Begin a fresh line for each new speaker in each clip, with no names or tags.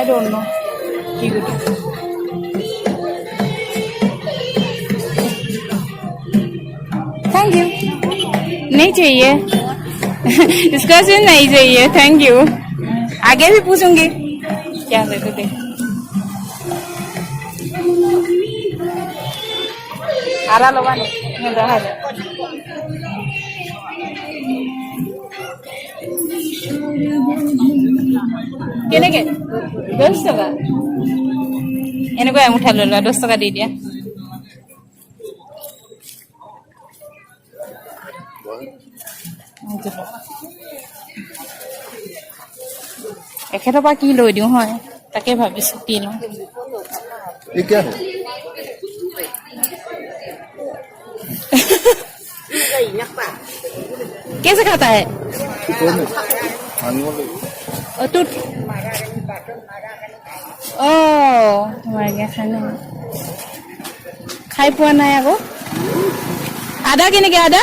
don't know. Thank you. नहीं चाहिए इसका से नहीं चाहिए थैंक यू आगे भी पूछूंगी क्या देते थे आरा लोगा नहीं रहा है কেনেকে 10 টাকা এনেকৈ এমুঠা লৈ লোৱা 10 টাকা দি দিয়া এখেতৰ পৰা কি লৈ দিওঁ হয় তাকে ভাবিছো কি লওঁ
ये क्या है
कैसे खाता है तू ओ तुम्हारे क्या खाना खाई पोआ ना आगो आधा किने के आधा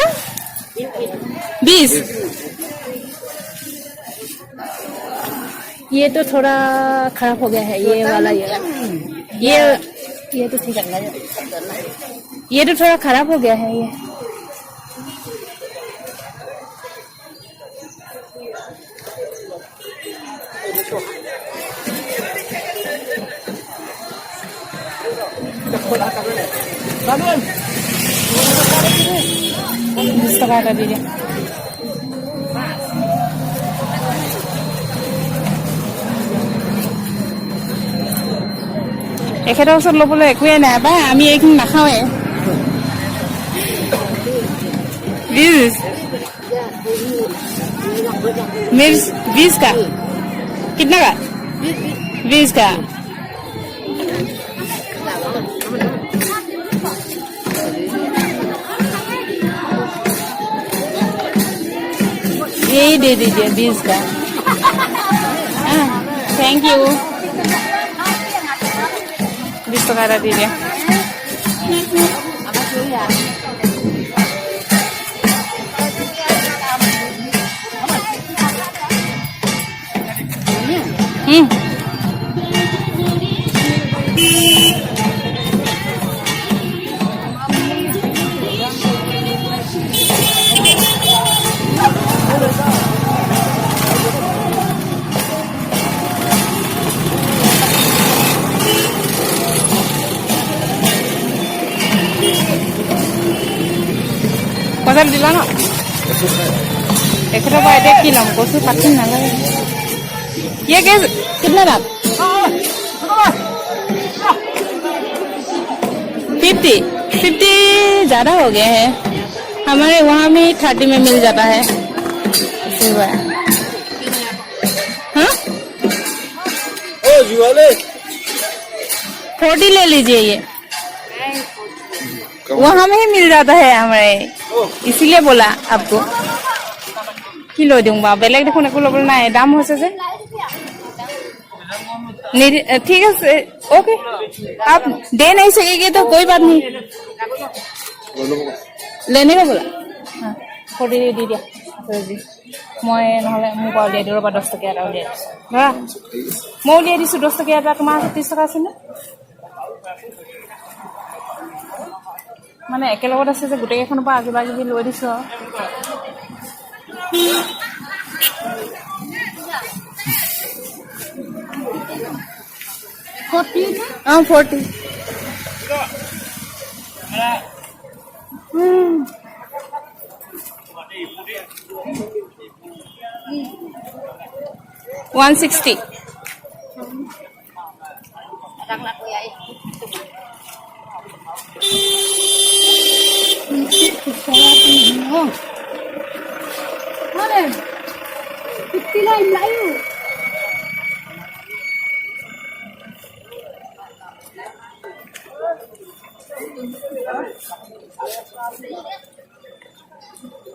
20 ये तो थोड़ा खराब हो गया है ये वाला ये तो ठीक है ये तो थोड़ा खराब हो गया है ये दीजिए এখেতৰ ওচৰত ল'বলৈ একোৱে নাই বা আমি এইখিনি নাখাওঁৱে 20 का कितना का 20 का यही दे दीजिए 20 का थैंक यू 20 টাকা दीजिए पसंद दिला ना एक बाय की लम कोसु पाती ना ये कैसे कितना दाम 50 ज्यादा हो गया है हमारे वहाँ में 30 में मिल जाता है हाँ 40 ले लीजिए ये वहाँ में ही मिल जाता है हमारे इसीलिए बोला आपको किलो दूंगा बेलेग देखो एको लबल ना दाम होसे से ठीक है ओके आप दे नहीं सकेंगे तो कोई बात नहीं लेने का बोला हाँ फोड़ी दे दिया जी मैं নহলে মোৰ পৰা উলিয়াই দিওঁ 10 টকা এটা উলিয়াই ধৰা মই উলিয়াই দিছো 10 টকা এটা তোমাৰ 30 টকা আছে নে মানে একেলগত আছে যে গুটেই কেখনৰ পৰা আগিবা আগি লৈ দিছো 40 160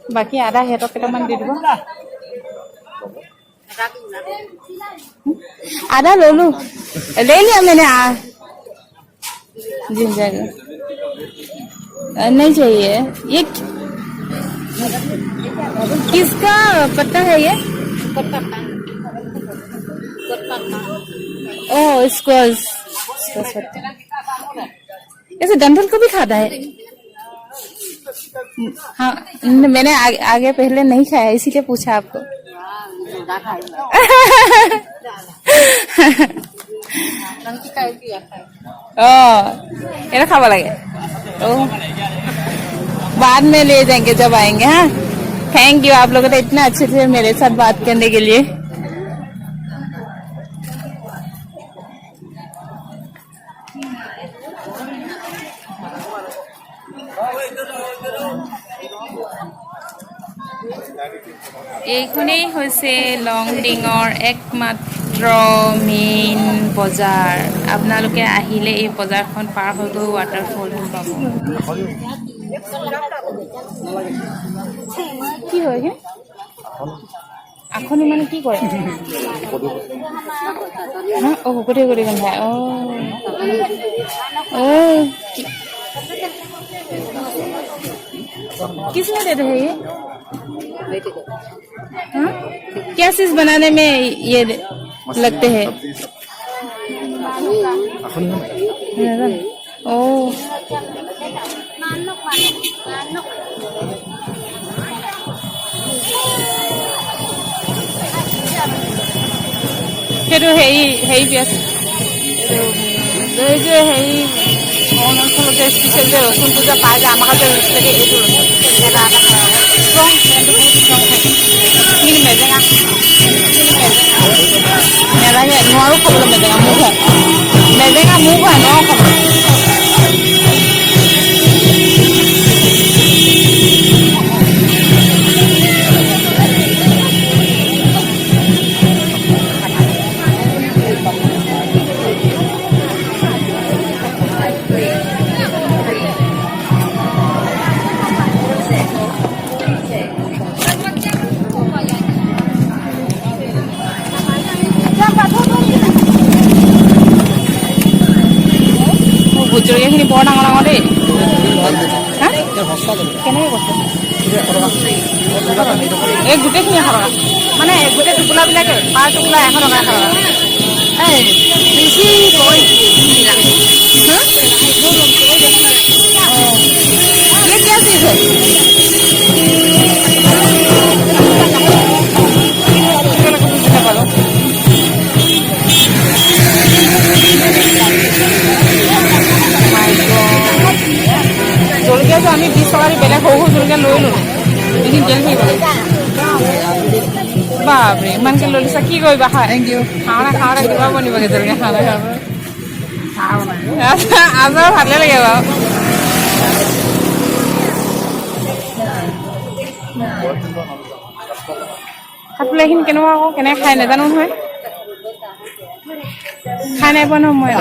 बाकी आधा हेतक केटामान दे দিব आधा ले लूं ले लिया मैंने जिंजर नहीं चाहिए ये किसका पत्ता है ये ओह स्क्वाश ऐसे डंठल को भी खाता है हाँ मैंने आगे पहले नहीं खाया इसीलिए पूछा आपको ये खावा लगे बाद में ले जाएंगे जब आएंगे हाँ थैंक यू आप लोगों ने इतना अच्छे से मेरे साथ बात करने के लिए এইখনেই হৈছে লংডিঙৰ একমাত্ৰ মেইন বজাৰ আপোনালোকে আহিলে এই বজাৰখন পাৰ হৈ গৈ ৱাটাৰফল পাব কি হয় হে আখনি মানে কি কৰে হ্যাঁ ও কোটে কোটে গন্ধা ও ও किसने दे रहे हैं हाँ? क्या चीज बनाने में ये लगते हैं ओ সেইটো হেৰি পিয়াজ এই যে হেৰি অৰুণাচলতে স্পেচিয়েল যে ৰচুনটো যে পাই যায় আমাৰ কাৰণে ৰুচি লাগে এইটো ৰচুন এটা এটা ষ্ট্ৰং কিন্তু বহুত ষ্ট্ৰং থাকে কিন্তু মেজেঙা নেলাগে নোৱাৰো খাবলৈ মেজেঙা মোৰ হয় নোৱাৰো খাবলৈ জলকীয়াখিনি বৰ ডাঙৰ ডাঙৰ দেই কেনেকৈ কৈছে এই গোটেইখিনি 100 টকা মানে গোটেই টোপোলাবিলাকে পাৰ টোপোলা 100 টকা 100 টকা এই বেছি কৈ ये क्या चीज है জলকীয়াটো আমি 20 টকা দি বেলেগ সৰু সৰু জলকীয়া লৈ ল'লোঁ এইখিনি তেল থাকিব বাপৰে ইমানকৈ লৈ লৈছা কি কৰিবা থেংক ইউ খাওঁতে কিবা বনিবগৈ জলকীয়া খাওঁতে আজাৰ ভালে লাগে বাৰু কাটলে এইখিনি কেনেকুৱা আকৌ কেনেকৈ খাই নাজানো নহয় খাই নাই পোৱা নহয় মই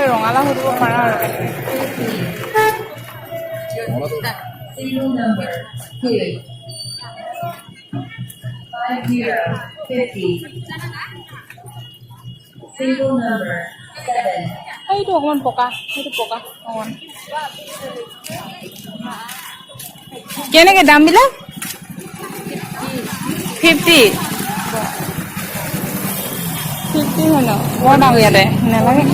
ৰঙালাও সুধিব পাৰা আৰু এইটো অকণমান পকা সেইটো পকা অকণমান কেনেকৈ দামবিলাক 50 হয় ন বৰ দাম ইয়াতে নালাগে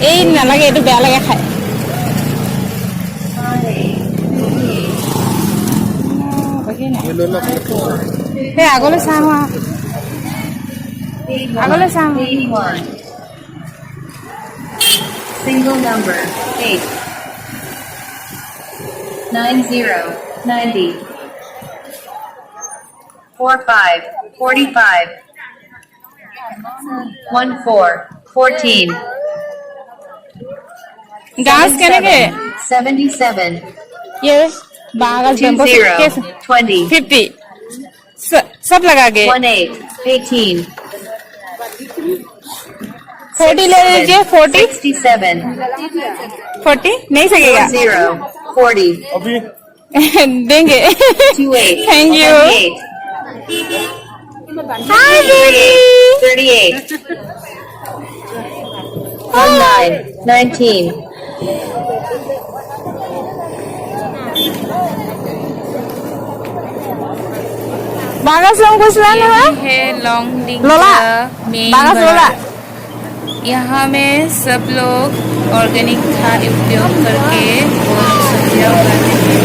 এই নালাগে এইটো বেয়া লাগে খাই সেই আগলৈ চাওঁ
Single number 8 90 90 45 45 14 14
गाछ केनेके
77
ये बागा जंबो
20
50 सब लगा के
18 18
40 ले लीजिए 40
67
40 नहीं सकेगा
0 40
देंगे
28
थैंक यू
38 19 19
बागासों গৈছিলা
ये
নহয়
भी है लॉन्गडिंग
लोला
का मेन
बागास लोला
बाजार। यहाँ में सब लोग ऑर्गेनिक खाद उपयोग करके बहुत सब्जियां उगाते हैं।